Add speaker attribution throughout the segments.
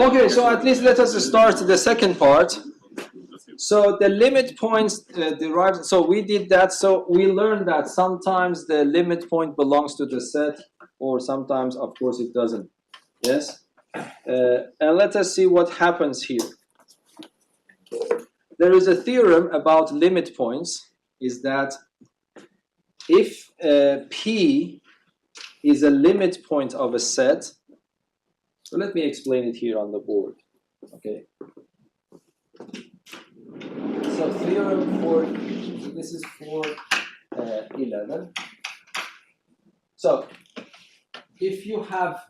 Speaker 1: Okay, so at least let us start the second part. So the limit points derived, so we did that, so we learned that sometimes the limit point belongs to the set, or sometimes, of course, it doesn't. Yes? And let us see what happens here. There is a theorem about limit points, is that if P is a limit point of a set, so let me explain it here on the board, okay? So theorem for, this is for 11. So if you have,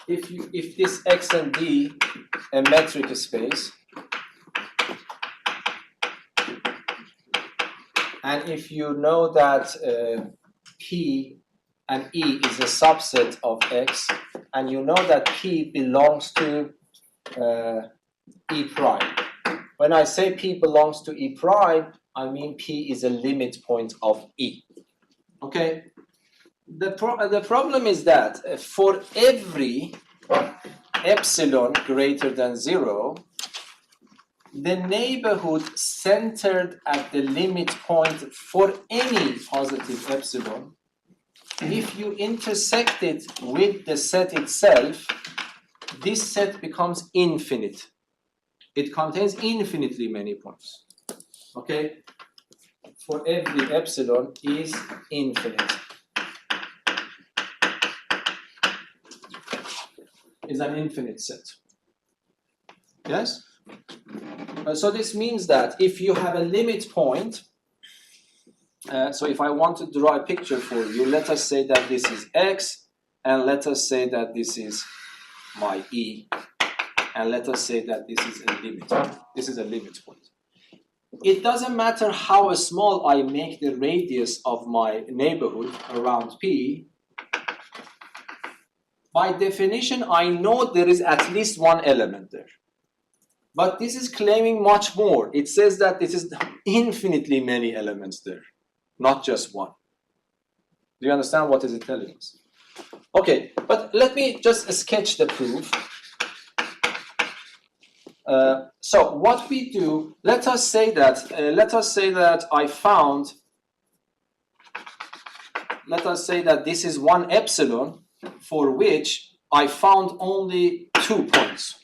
Speaker 1: if this X and D a metric space, and if you know that P and E is a subset of X, and you know that P belongs to E prime. When I say P belongs to E prime, I mean P is a limit point of E. Okay? The problem is that for every epsilon greater than 0, the neighborhood centered at the limit point for any positive epsilon, if you intersect it with the set itself, this set becomes infinite. It contains infinitely many points. Okay? For every epsilon is infinite. Is an infinite set. Yes? So this means that if you have a limit point, so if I want to draw a picture for you, let us say that this is X, and let us say that this is my E, and let us say that this is a limit. This is a limit point. It doesn't matter how small I make the radius of my neighborhood around P. By definition, I know there is at least one element there. But this is claiming much more. It says that this is infinitely many elements there, not just one. Do you understand what is it telling us? Okay, but let me just sketch the proof. So what we do, let us say that I found, let us say that this is one epsilon for which I found only 2 points.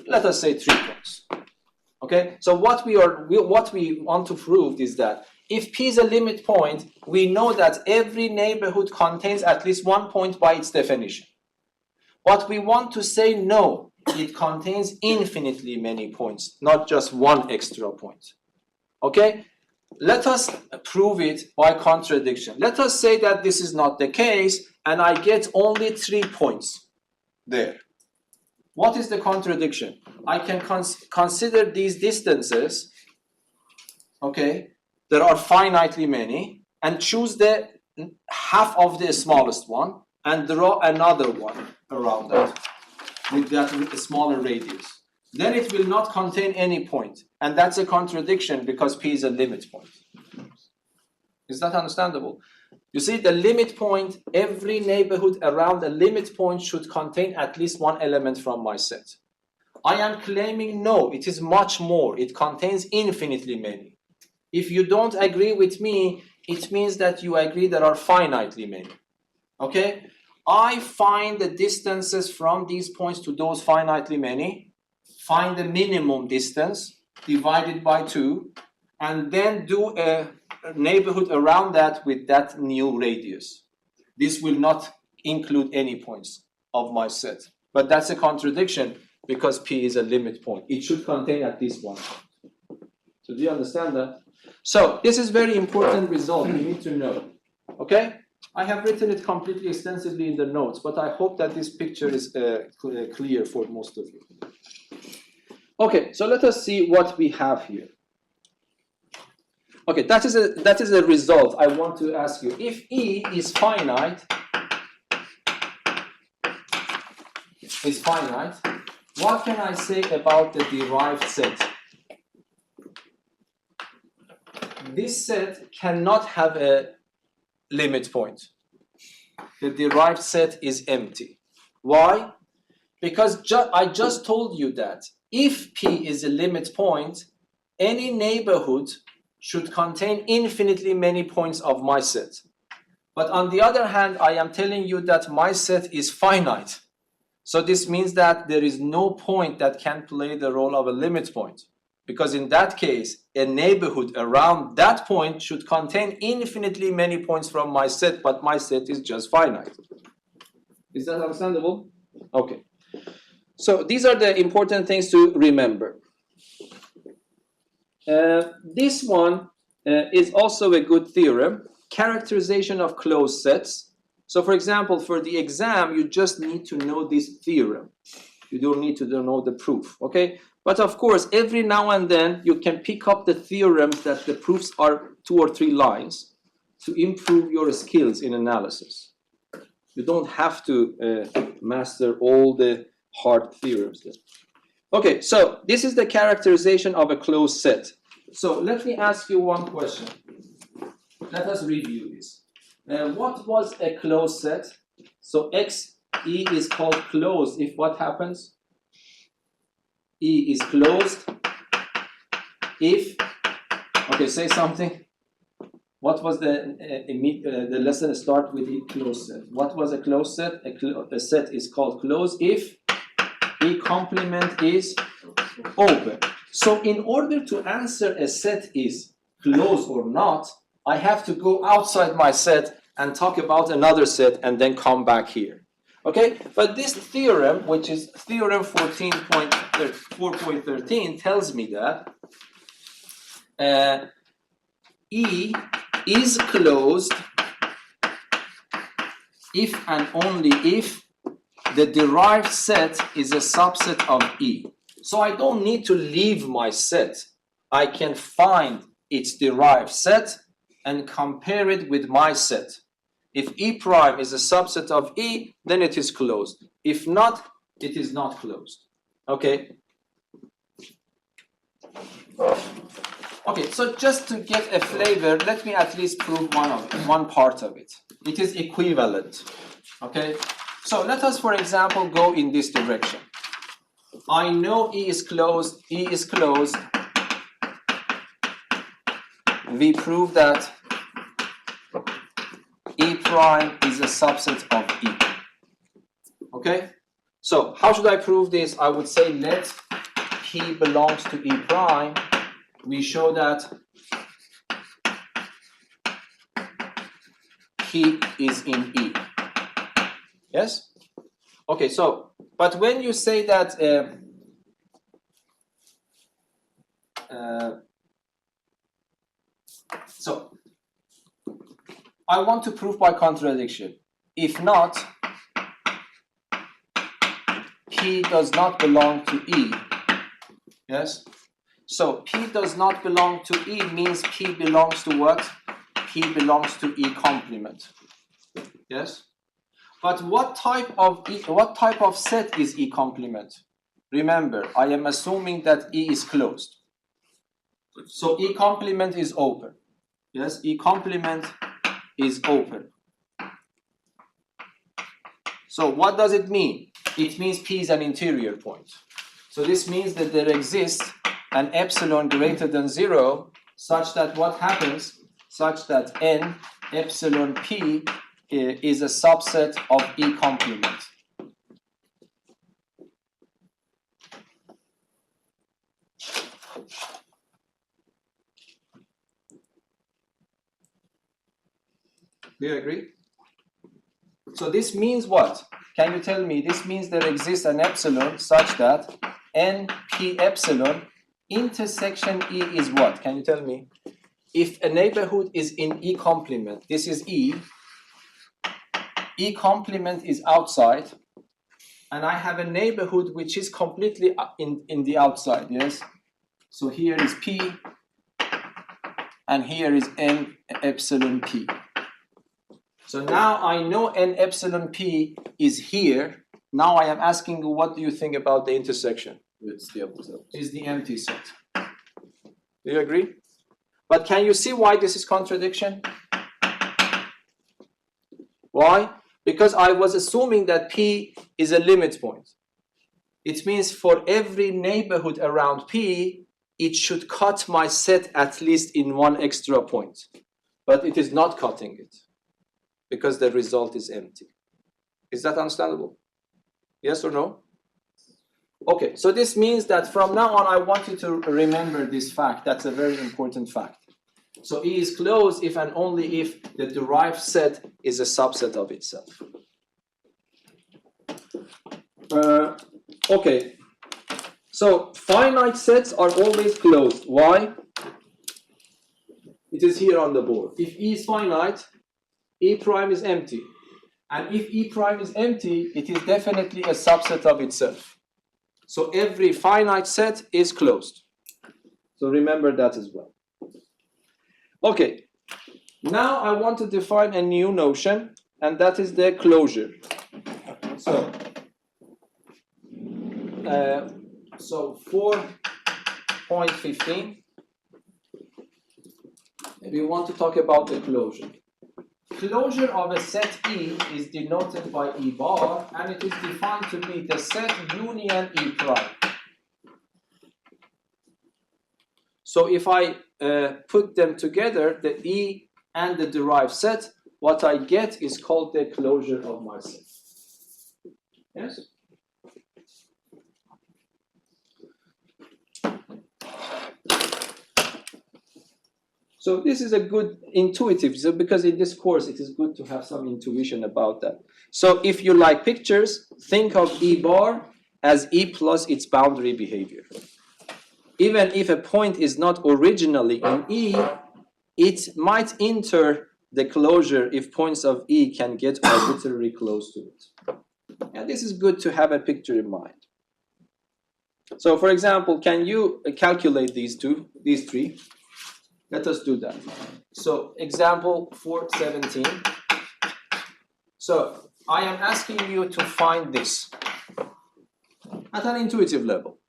Speaker 1: Let us say 3 points. Okay, so what we want to prove is that if P is a limit point, we know that every neighborhood contains at least 1 point by its definition. But we want to say no, it contains infinitely many points, not just one extra point. Okay, let us prove it by contradiction. Let us say that this is not the case and I get only 3 points there. What is the contradiction? I can consider these distances, okay, there are finitely many, and choose the half of the smallest one and draw another one around that with that smaller radius. Then it will not contain any point, and that's a contradiction because P is a limit point. Is that understandable? You see, the limit point, every neighborhood around the limit point should contain at least one element from my set. I am claiming no, it is much more. It contains infinitely many. If you don't agree with me, it means that you agree there are finitely many. Okay? I find the distances from these points to those finitely many, find the minimum distance, divided by 2, and then do a neighborhood around that with that new radius. This will not include any points of my set. But that's a contradiction because P is a limit point. It should contain at least one point. So do you understand that? So this is very important result you need to know. Okay? I have written it completely extensively in the notes, but I hope that this picture is clear for most of you. Okay, so let us see what we have here. Okay, that is a result I want to ask you. If E is finite, what can I say about the derived set? This set cannot have a limit point. the derived set is empty. Why? Because I just told you that if P is a limit point, any neighborhood should contain infinitely many points of my set. But on the other hand, I am telling you that my set is finite. So this means that there is no point that can play the role of a limit point. Because in that case, a neighborhood around that point should contain infinitely many points from my set, but my set is just finite. Is that understandable? Okay. So these are the important things to remember. This one is also a good theorem. Characterization of closed sets. So for example, for the exam, you just need to know this theorem. You don't need to know the proof, okay? But of course, every now and then, you can pick up the theorems that the proofs are 2 or 3 lines to improve your skills in analysis. You don't have to master all the hard theorems. Okay, so this is the characterization of a closed set. So let me ask you one question. Let us review this. What was a closed set? So E is called closed if what happens? E is closed if, okay, say something. What was the lesson start with a closed set? What was a closed set? A set is called closed if E complement is open. So in order to answer a set is closed or not, I have to go outside my set and talk about another set and then come back here. Okay, but this theorem, which is theorem 4.13, tells me that E is closed if and only if the derived set is a subset of E. So I don't need to leave my set. I can find its derived set and compare it with my set. If E prime is a subset of E, then it is closed. If not, it is not closed. Okay? Okay, so just to get a flavor, let me at least prove one part of it. It is equivalent. Okay? So let us, for example, go in this direction. I know E is closed. E is closed. We prove that E prime is a subset of E. Okay? So how should I prove this? I would say let P belongs to E prime. We show that P is in E. Yes? Okay, so, but when you say that so I want to prove by contradiction. If not, P does not belong to E. Yes? So P does not belong to E means P belongs to what? P belongs to E complement. Yes? But what type of set is E complement? Remember, I am assuming that E is closed. So E complement is open. Yes, E complement is open. So what does it mean? It means P is an interior point. So this means that there exists an epsilon greater than 0 such that what happens? Such that N epsilon P is a subset of E complement. Do you agree? So this means what? Can you tell me? This means there exists an epsilon such that N P epsilon intersection E is what? Can you tell me? If a neighborhood is in E complement, this is E. E complement is outside, and I have a neighborhood which is completely in the outside, yes? So here is P, and here is N epsilon P. So now I know N epsilon P is here. Now I am asking you, what do you think about the intersection?
Speaker 2: It's the empty set.
Speaker 1: Is the empty set. Do you agree? But can you see why this is contradiction? Why? Because I was assuming that P is a limit point. It means for every neighborhood around P, it should cut my set at least in one extra point. But it is not cutting it because the result is empty. Is that understandable? Yes or no? Okay, so this means that from now on, I want you to remember this fact. That's a very important fact. So E is closed if and only if the derived set is a subset of itself. Okay, so finite sets are always closed. Why? It is here on the board. If E is finite, E prime is empty. And if E prime is empty, it is definitely a subset of itself. So every finite set is closed. So remember that as well. Okay, now I want to define a new notion, and that is the closure. So 4.15, we want to talk about the closure. Closure of a set E is denoted by E bar, and it is defined to be the set union E prime. So if I put them together, the E and the derived set, what I get is called the closure of my set. Yes? So this is a good intuitive, so because in this course it is good to have some intuition about that. So if you like pictures, think of E bar as E plus its boundary behavior. Even if a point is not originally in E, it might enter the closure if points of E can get arbitrarily close to it. And this is good to have a picture in mind. So for example, can you calculate these three? Let us do that. So example 417. So I am asking you to find this at an intuitive level.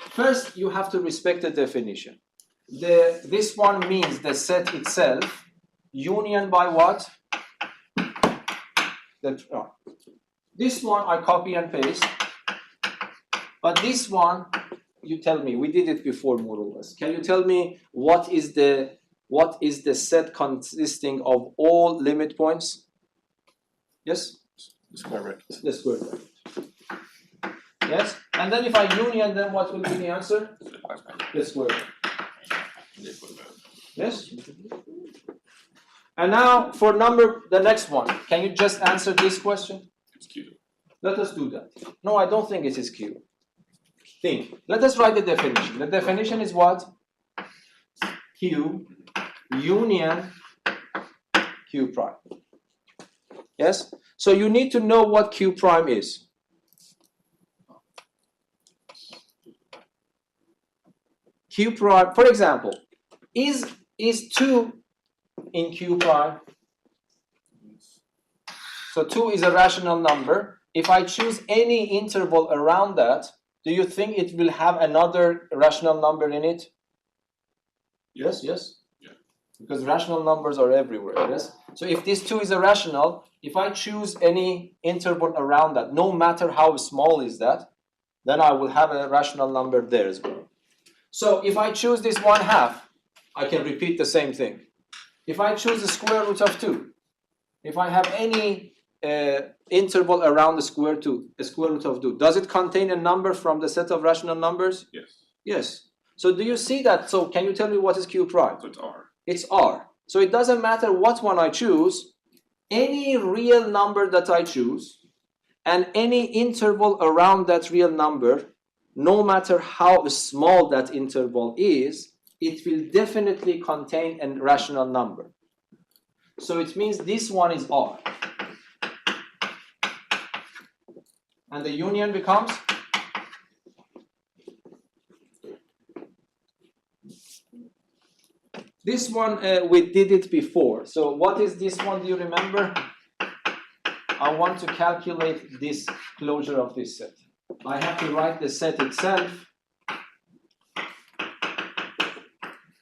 Speaker 1: First, you have to respect the definition. This one means the set itself, union by what? This one I copy and paste. But this one, you tell me, we did it before more or less. Can you tell me what is the set consisting of all limit points? Yes?
Speaker 2: The square bracket.
Speaker 1: The square bracket. Yes? And then if I union them, what will be the answer? The square bracket. Yes? And now for the next one. Can you just answer this question?
Speaker 2: It's Q.
Speaker 1: Let us do that. No, I don't think it is Q. Think. Let us write the definition. The definition is what? Q union Q prime. Yes? So you need to know what Q prime is. Q prime, for example, is 2 in Q prime? So 2 is a rational number. If I choose any interval around that, do you think it will have another rational number in it? Yes, yes?
Speaker 2: Yeah.
Speaker 1: Because rational numbers are everywhere, yes? So if this 2 is a rational, if I choose any interval around that, no matter how small is that, then I will have a rational number there as well. So if I choose this 1/2, I can repeat the same thing. If I choose the square root of 2, if I have any interval around the square root of 2, does it contain a number from the set of rational numbers?
Speaker 2: Yes.
Speaker 1: Yes. So do you see that? So can you tell me what is Q prime?
Speaker 2: So it's R.
Speaker 1: It's R. So it doesn't matter what one I choose, any real number that I choose, and any interval around that real number, no matter how small that interval is, it will definitely contain a rational number. So it means this one is R. And the union becomes? This one, we did it before. So what is this one, do you remember? I want to calculate this closure of this set. I have to write the set itself.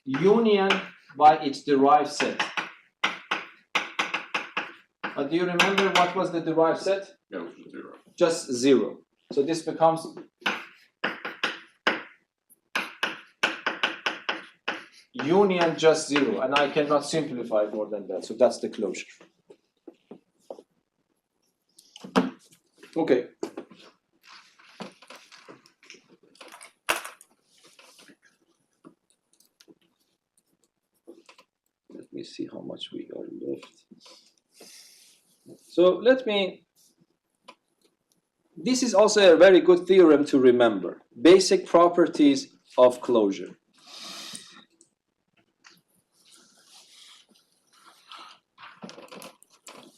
Speaker 1: Union by its derived set. Do you remember what was the derived set?
Speaker 2: Yeah, which is 0.
Speaker 1: Just 0. So this becomes union just 0, and I cannot simplify more than that. So that's the closure. Okay. Let me see how much we are left. So this is also a very good theorem to remember. Basic properties of closure.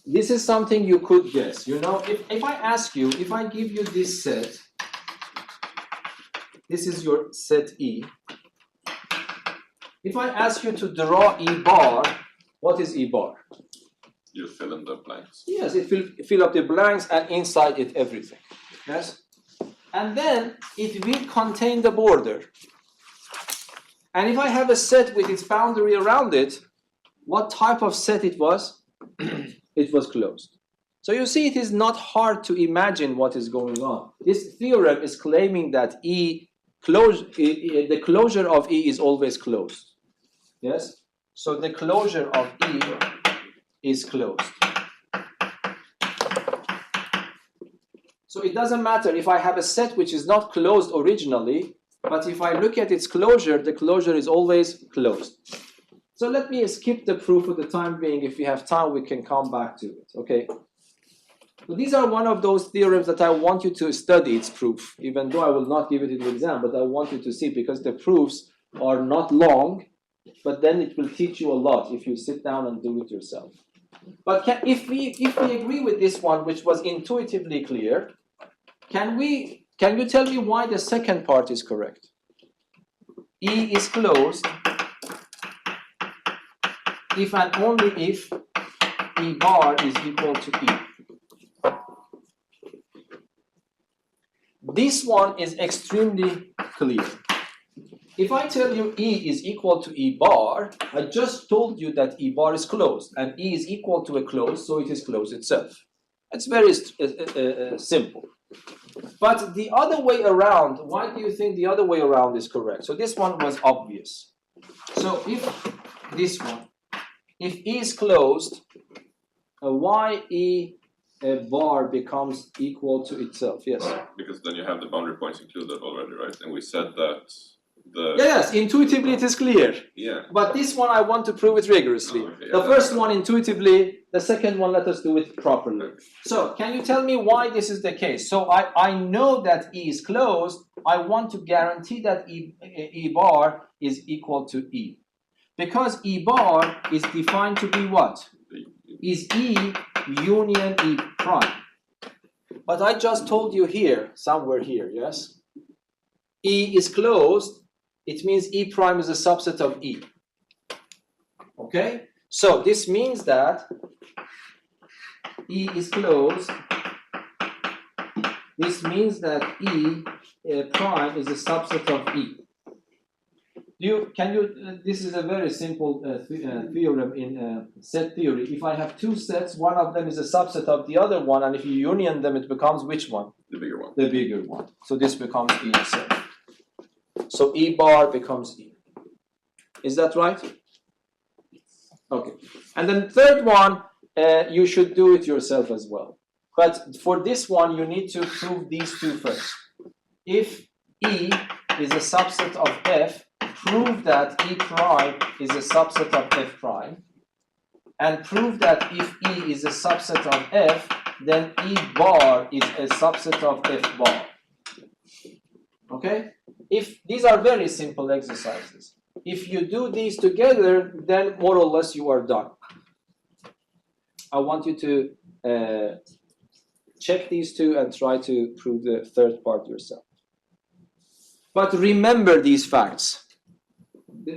Speaker 1: This is something you could guess. You know, if I ask you, if I give you this set, this is your set E. If I ask you to draw E bar, what is E bar?
Speaker 2: You fill in the blanks.
Speaker 1: Yes, it will fill up the blanks and inside it everything. Yes? And then it will contain the border. And if I have a set with its boundary around it, what type of set it was? It was closed. So you see, it is not hard to imagine what is going on. This theorem is claiming that the closure of E is always closed. Yes? So the closure of E is closed. So it doesn't matter if I have a set which is not closed originally, but if I look at its closure, the closure is always closed. So let me skip the proof for the time being. If we have time, we can come back to it, okay? So these are one of those theorems that I want you to study its proof, even though I will not give it in the exam, but I want you to see because the proofs are not long, but then it will teach you a lot if you sit down and do it yourself. But if we agree with this one, which was intuitively clear, can you tell me why the second part is correct? E is closed if and only if E bar is equal to E. This one is extremely clear. If I tell you E is equal to E bar, I just told you that E bar is closed, and E is equal to a closed, so it is closed itself. It's very simple. But the other way around, why do you think the other way around is correct? So this one was obvious. So if this one, if E is closed, why E bar becomes equal to itself? Yes?
Speaker 2: Because then you have the boundary points included already, right? And we said that the...
Speaker 1: Yes, intuitively it is clear.
Speaker 2: Yeah.
Speaker 1: But this one I want to prove it rigorously.
Speaker 2: Oh, okay.
Speaker 1: The first one intuitively, the second one let us do it properly. So can you tell me why this is the case? So I know that E is closed. I want to guarantee that E bar is equal to E. Because E bar is defined to be what? Is E union E prime. But I just told you here, somewhere here, yes? E is closed, it means E prime is a subset of E. Okay? So this means that E is closed. This means that E prime is a subset of E. This is a very simple theorem in set theory. If I have two sets, one of them is a subset of the other one, and if you union them, it becomes which one?
Speaker 2: The bigger one.
Speaker 1: The bigger one. So this becomes E itself. So E bar becomes E. Is that right? Okay. And then third one, you should do it yourself as well. But for this one, you need to prove these two first. If E is a subset of F, prove that E prime is a subset of F prime, and prove that if E is a subset of F, then E bar is a subset of F bar. Okay? If these are very simple exercises. If you do these together, then more or less you are done. I want you to check these two and try to prove the third part yourself. But remember these facts.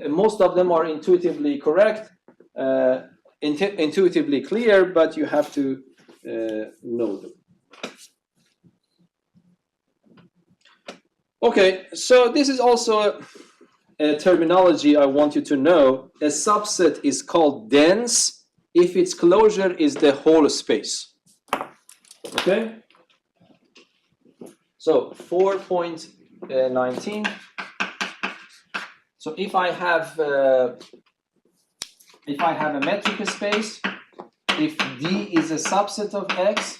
Speaker 1: Most of them are intuitively correct, intuitively clear, but you have to know them. Okay, so this is also a terminology I want you to know. A subset is called dense if its closure is the whole space. Okay? So 4.19. So if I have a metric space, if D is a subset of X,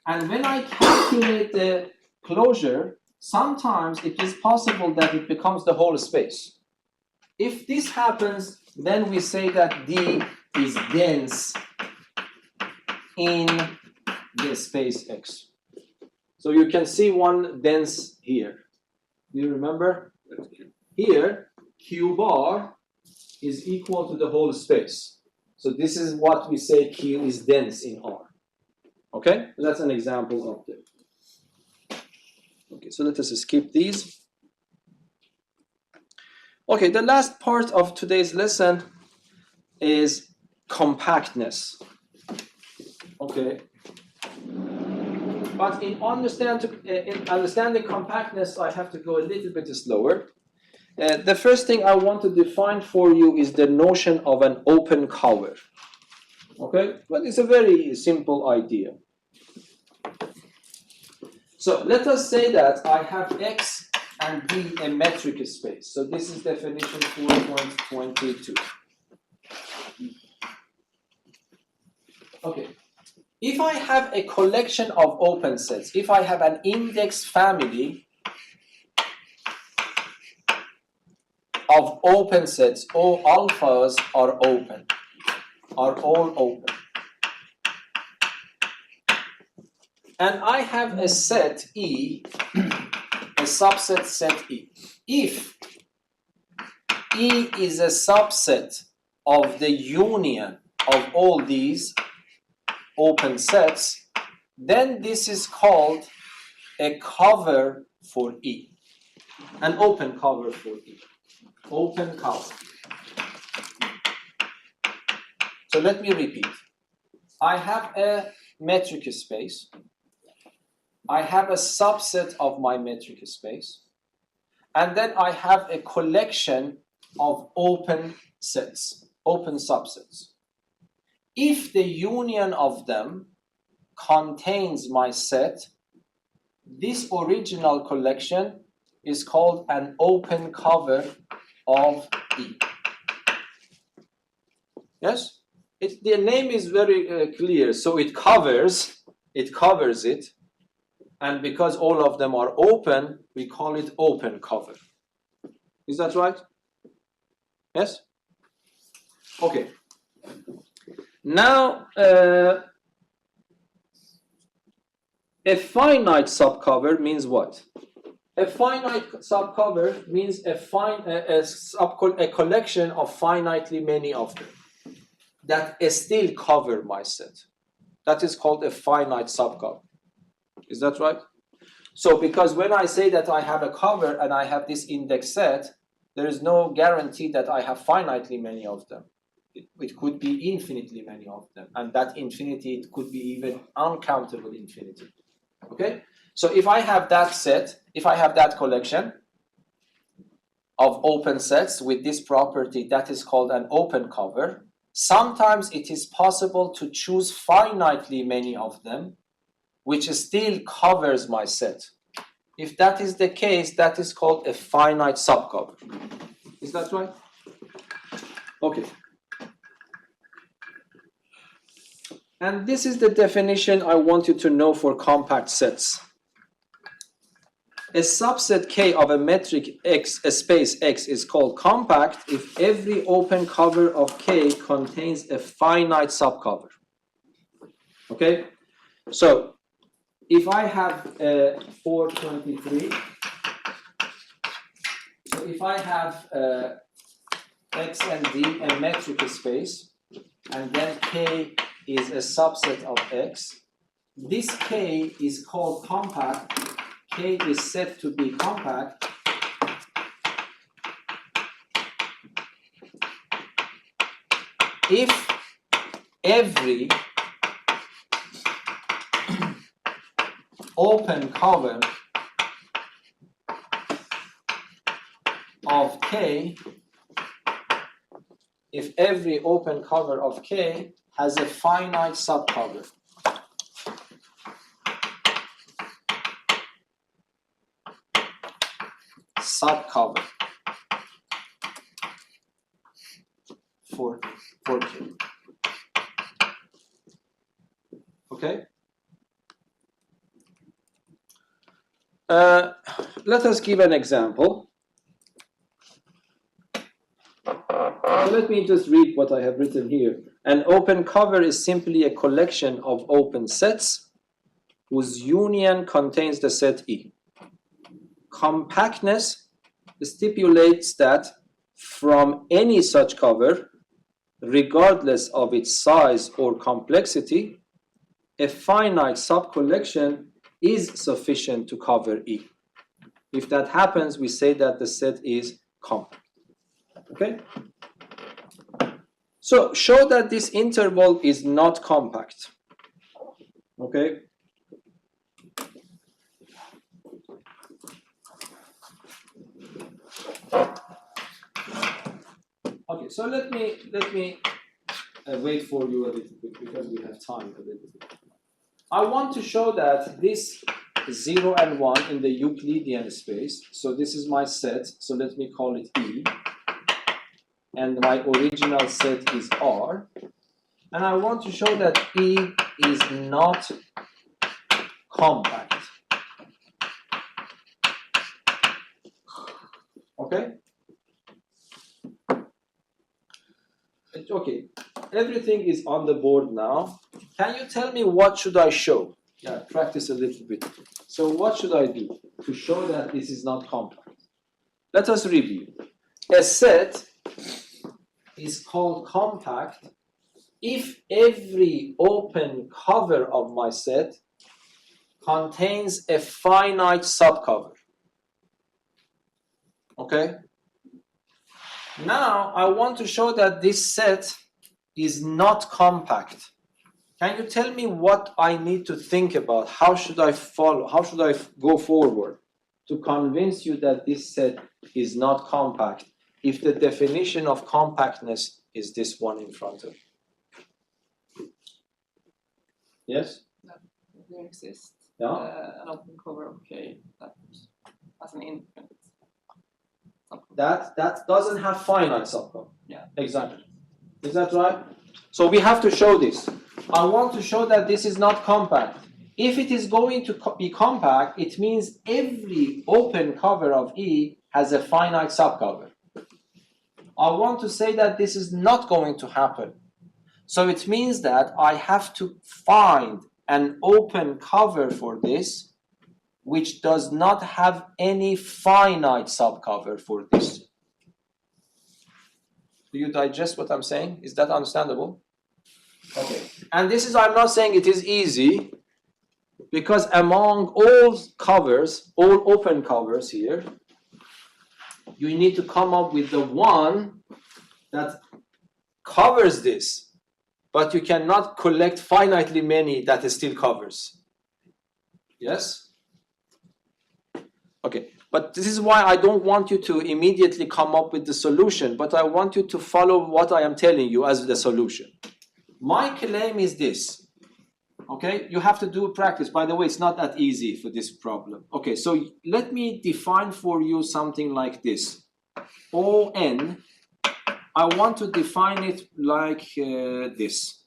Speaker 1: and when I calculate the closure, sometimes it is possible that it becomes the whole space. If this happens, then we say that D is dense in the space X. So you can see one dense here. Do you remember? Here, Q bar is equal to the whole space. So this is what we say Q is dense in R. Okay? So that's an example of it. Okay, so let us skip these. Okay, the last part of today's lesson is compactness. Okay. But in understanding compactness, I have to go a little bit slower. The first thing I want to define for you is the notion of an open cover. Okay, but it's a very simple idea. So let us say that I have X and D a metric space. So this is definition 4.22. Okay. If I have a collection of open sets, if I have an index family of open sets, all alphas are open, are all open. And I have a set E, a subset set E. If E is a subset of the union of all these open sets, then this is called a cover for E, an open cover for E, open cover. So let me repeat. I have a metric space. I have a subset of my metric space. And then I have a collection of open sets, open subsets. If the union of them contains my set, this original collection is called an open cover of E. Yes? The name is very clear. So it covers it. And because all of them are open, we call it open cover. Is that right? Yes? Okay. Now, a finite subcover means what? A finite subcover means a collection of finitely many of them that still cover my set. That is called a finite subcover. Is that right? So because when I say that I have a cover and I have this index set, there is no guarantee that I have finitely many of them. It could be infinitely many of them. And that infinity, it could be even uncountable infinity. Okay? So if I have that set, if I have that collection of open sets with this property, that is called an open cover. Sometimes it is possible to choose finitely many of them, which still covers my set. If that is the case, that is called a finite subcover. Is that right? Okay. And this is the definition I want you to know for compact sets. A subset K of a metric X, a space X, is called compact if every open cover of K contains a finite subcover. Okay? So, if I have 423, so if I have X and D a metric space, and then K is a subset of X, this K is called compact. K is said to be compact if every open cover of K, if every open cover of K has a finite subcover. Subcover for K. Okay? Let us give an example. So let me just read what I have written here. An open cover is simply a collection of open sets whose union contains the set E. Compactness stipulates that from any such cover, regardless of its size or complexity, a finite subcollection is sufficient to cover E. If that happens, we say that the set is compact. Okay? So show that this interval is not compact. Okay? Okay, so let me wait for you a little bit because we have time a little bit. I want to show that this 0 and 1 in the Euclidean space, so this is my set, so let me call it E, and my original set is R, and I want to show that E is not compact. Okay? Okay, everything is on the board now. Can you tell me what should I show? Yeah, practice a little bit. So what should I do to show that this is not compact? Let us review. A set is called compact if every open cover of my set contains a finite subcover. Okay? Now I want to show that this set is not compact. Can you tell me what I need to think about? How should I follow? How should I go forward to convince you that this set is not compact if the definition of compactness is this one in front of you? Yes?
Speaker 3: There exists
Speaker 1: Yeah?
Speaker 3: an open cover of K that has an infinite subcover.
Speaker 1: That doesn't have finite subcover.
Speaker 3: Yeah.
Speaker 1: Exactly. Is that right? So we have to show this. I want to show that this is not compact. If it is going to be compact, it means every open cover of E has a finite subcover. I want to say that this is not going to happen. So it means that I have to find an open cover for this which does not have any finite subcover for this. Do you digest what I'm saying? Is that understandable? Okay. And this is, I'm not saying it is easy, because among all covers, all open covers here, you need to come up with the one that covers this, but you cannot collect finitely many that it still covers. Yes? Okay. But this is why I don't want you to immediately come up with the solution, but I want you to follow what I am telling you as the solution. My claim is this. Okay, you have to do practice. By the way, it's not that easy for this problem. Okay, so let me define for you something like this. ON, I want to define it like this.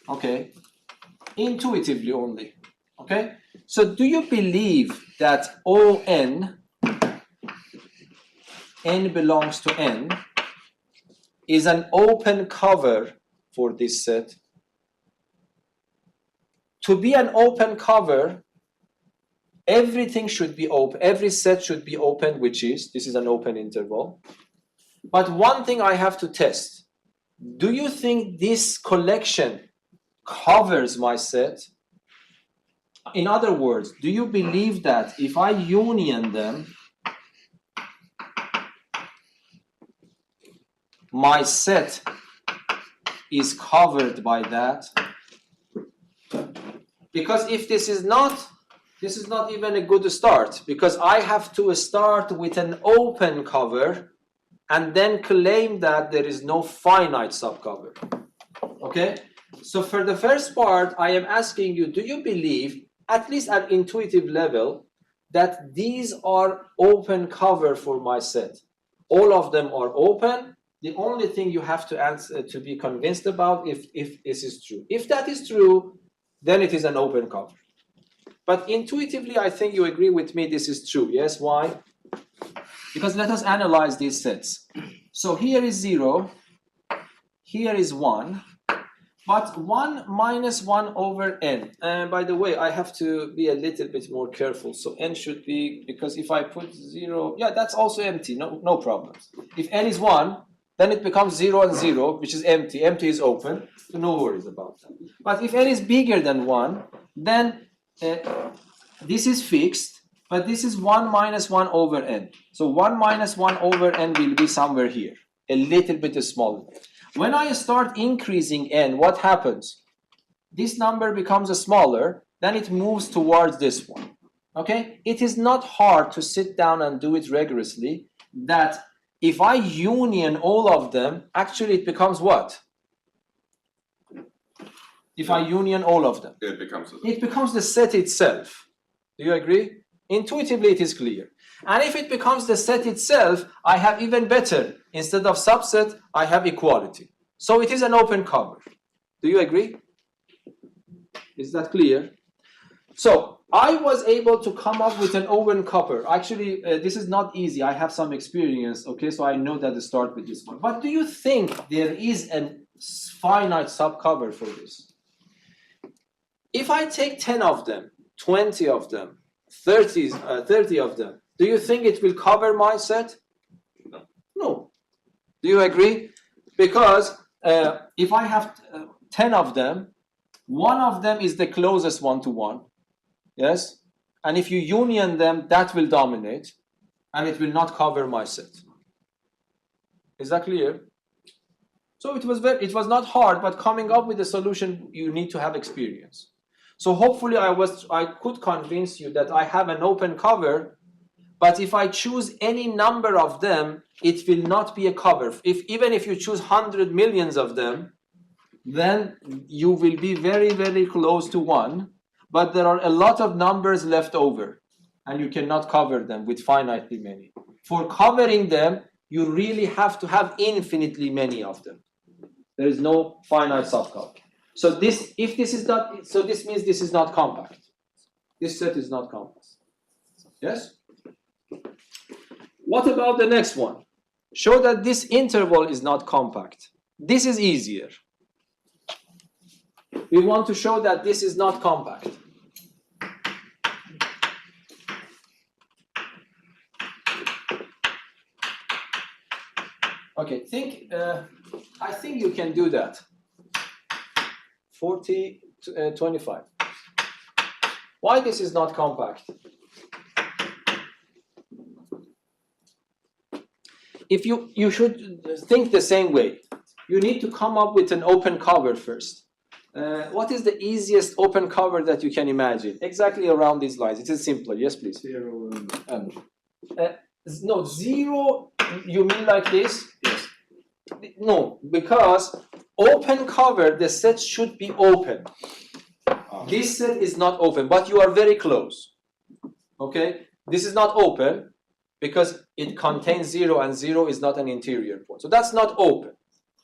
Speaker 1: Okay, intuitively only. Okay, so do you believe that ON, N belongs to N, is an open cover for this set? To be an open cover, everything should be open, every set should be open, which is, this is an open interval. But one thing I have to test, do you think this collection covers my set? In other words, do you believe that if I union them, my set is covered by that? Because if this is not even a good start, because I have to start with an open cover and then claim that there is no finite subcover. Okay? So for the first part, I am asking you, do you believe, at least at intuitive level, that these are open cover for my set? All of them are open. The only thing you have to answer to be convinced about if this is true. If that is true, then it is an open cover. But intuitively, I think you agree with me this is true. Yes, why? Because let us analyze these sets. So here is 0, here is 1, but 1 minus 1 over n. And by the way, I have to be a little bit more careful. So n should be, because if I put 0, yeah, that's also empty, no problems. If n is 1, then it becomes 0 and 0, which is empty. Empty is open, so no worries about that. But if n is bigger than 1, then this is fixed, but this is 1 minus 1 over n. So 1 minus 1 over n will be somewhere here, a little bit smaller. When I start increasing n, what happens? This number becomes smaller, then it moves towards this one. Okay? It is not hard to sit down and do it rigorously, that if I union all of them, actually it becomes what? If I union all of them,
Speaker 2: It
Speaker 1: becomes the set itself. Do you agree? Intuitively, it is clear. And if it becomes the set itself, I have even better. Instead of subset, I have equality. So it is an open cover. Do you agree? Is that clear? So I was able to come up with an open cover. Actually, this is not easy. I have some experience, okay? So I know that to start with this one. But do you think there is a finite subcover for this? If I take 10 of them, 20 of them, 30 of them, do you think it will cover my set?
Speaker 2: No.
Speaker 1: No. Do you agree? Because if I have 10 of them, one of them is the closest one to one. Yes? And if you union them, that will dominate, and it will not cover my set. Is that clear? So it was not hard, but coming up with a solution, you need to have experience. So hopefully I could convince you that I have an open cover, but if I choose any number of them, it will not be a cover. Even if you choose 100 millions of them, then you will be very, very close to 1, but there are a lot of numbers left over, and you cannot cover them with finitely many. For covering them, you really have to have infinitely many of them. There is no finite subcover. So this means this is not compact. This set is not compact. Yes? What about the next one? Show that this interval is not compact. This is easier. We want to show that this is not compact. Okay, I think you can do that. 25. Why this is not compact? If you should think the same way. You need to come up with an open cover first. What is the easiest open cover that you can imagine? Exactly around these lines. It is simpler. Yes, please.
Speaker 4: 0 and
Speaker 1: no, 0, you mean like this?
Speaker 4: yes.
Speaker 1: No, because open cover, the set should be open. This set is not open, but you are very close. Okay? This is not open because it contains 0, and 0 is not an interior point. So that's not open.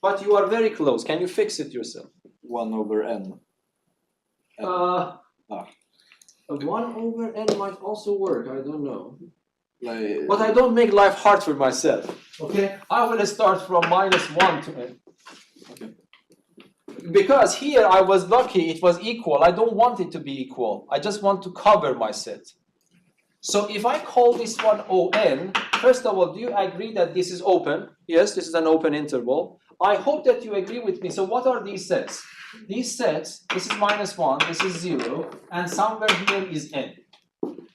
Speaker 1: But you are very close. Can you fix it yourself?
Speaker 4: 1 over n.
Speaker 1: 1 over n might also work. I don't know.
Speaker 4: Like,
Speaker 1: But I don't make life hard for myself. Okay? I will start from -1 to n. Okay. Because here I was lucky, it was equal. I don't want it to be equal. I just want to cover my set. So if I call this one ON, first of all, do you agree that this is open? Yes, this is an open interval. I hope that you agree with me. So what are these sets? These sets, this is -1, this is 0, and somewhere here is n.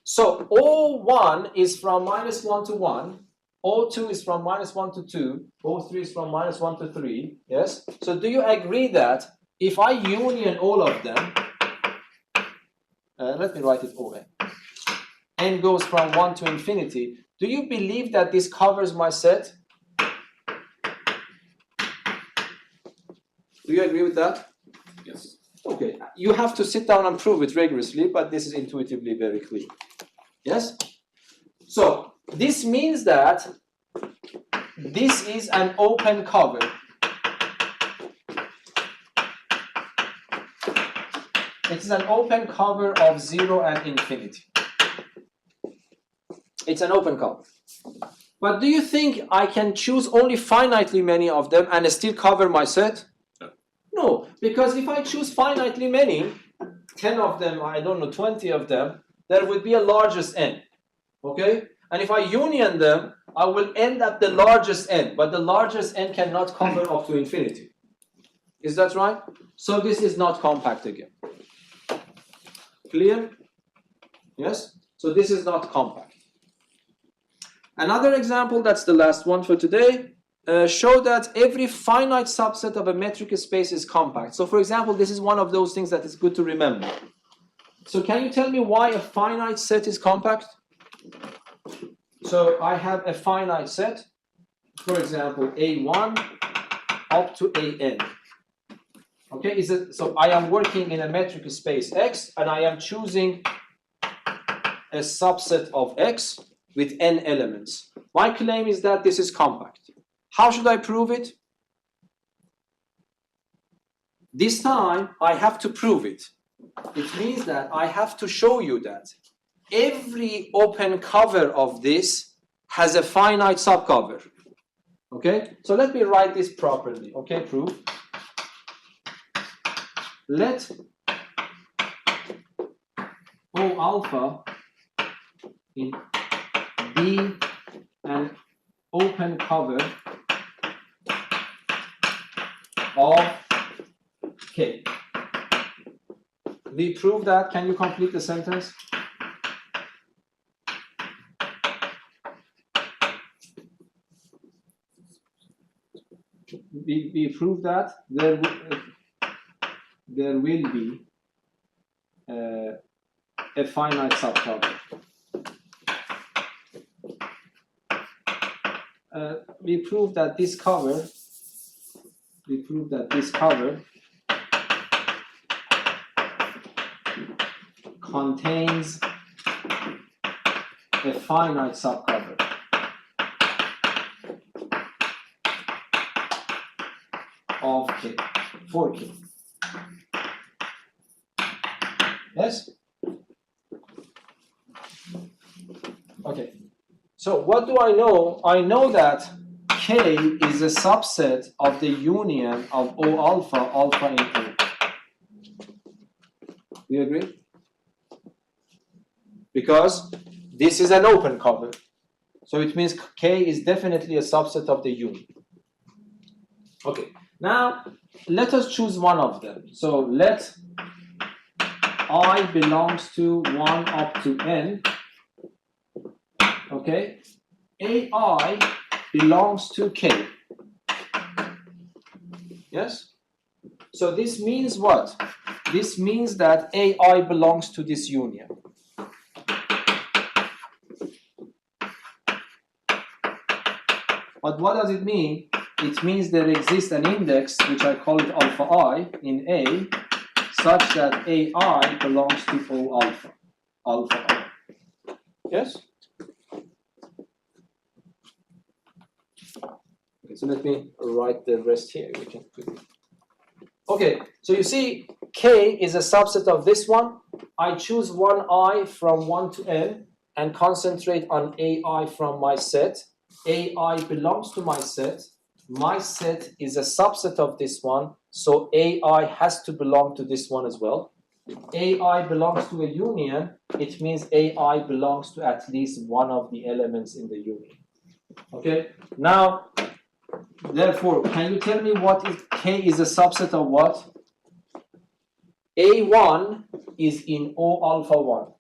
Speaker 1: So O1 is from -1 to 1, O2 is from -1 to 2, O3 is from -1 to 3, yes? So do you agree that if I union all of them, let me write it ON, n goes from 1 to infinity, do you believe that this covers my set? you agree with that?
Speaker 2: Yes.
Speaker 1: Okay, you have to sit down and prove it rigorously, but this is intuitively very clear. Yes? So, this means that this is an open cover. It is an open cover of 0 and infinity. It's an open cover. But do you think I can choose only finitely many of them and still cover my set?
Speaker 2: No.
Speaker 1: No, because if I choose finitely many, 10 of them, I don't know, 20 of them, there would be a largest n. Okay? And if I union them, I will end at the largest n, but the largest n cannot cover up to infinity. Is that right? So this is not compact again. Clear? Yes? So this is not compact. Another example, that's the last one for today, show that every finite subset of a metric space is compact. So for example, this is one of those things that is good to remember. So can you tell me why a finite set is compact? So I have a finite set, for example, A1 up to AN. Okay, so I am working in a metric space X, and I am choosing a subset of X with n elements. My claim is that this is compact. How should I prove it? This time, I have to prove it. It means that I have to show you that every open cover of this has a finite subcover. Okay, so let me write this properly. Okay, proof. Let O alpha in be an open cover of K. We prove that. Can you complete the sentence? We prove that there will be a finite subcover. We prove that this cover. Contains a finite subcover. Of K, for K. Yes? Okay. So what do I know? I know that K is a subset of the union of O alpha, alpha in O. Do you agree? Because this is an open cover. So it means K is definitely a subset of the union. Okay. Now, let us choose one of them. So let I belongs to 1 up to n. Okay. AI belongs to K. Yes? So this means what? This means that AI belongs to this union. But what does it mean? It means there exists an index, which I call it alpha I, in A, such that AI belongs to O alpha, alpha I. Yes? Okay, so let me write the rest here. We can put it. Okay, so you see, K is a subset of this one. I choose one I from 1 to n and concentrate on AI from my set. AI belongs to my set. My set is a subset of this one, so AI has to belong to this one as well. AI belongs to a union. It means AI belongs to at least one of the elements in the union. Okay, now, therefore, can you tell me what is K is a subset of what? A1 is in O alpha 1.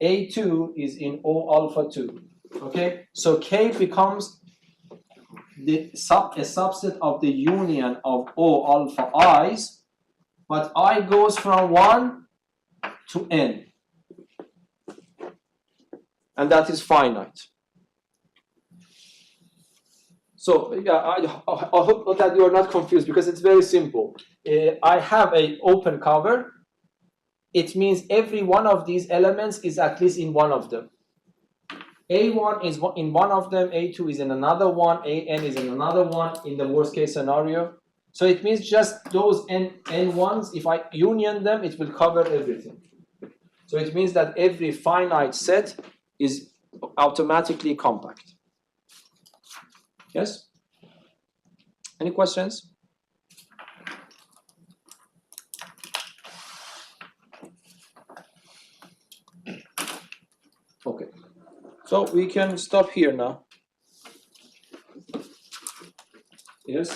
Speaker 1: A2 is in O alpha 2. Okay, so K becomes a subset of the union of O alpha i's, but I goes from 1 to n. And that is finite. So yeah, I hope that you are not confused because it's very simple. I have an open cover. It means every one of these elements is at least in one of them. A1 is in one of them, A2 is in another one, AN is in another one in the worst case scenario. So it means just those N1s, if I union them, it will cover everything. So it means that every finite set is automatically compact. Yes? Any questions? Okay. So we can stop here now. Yes?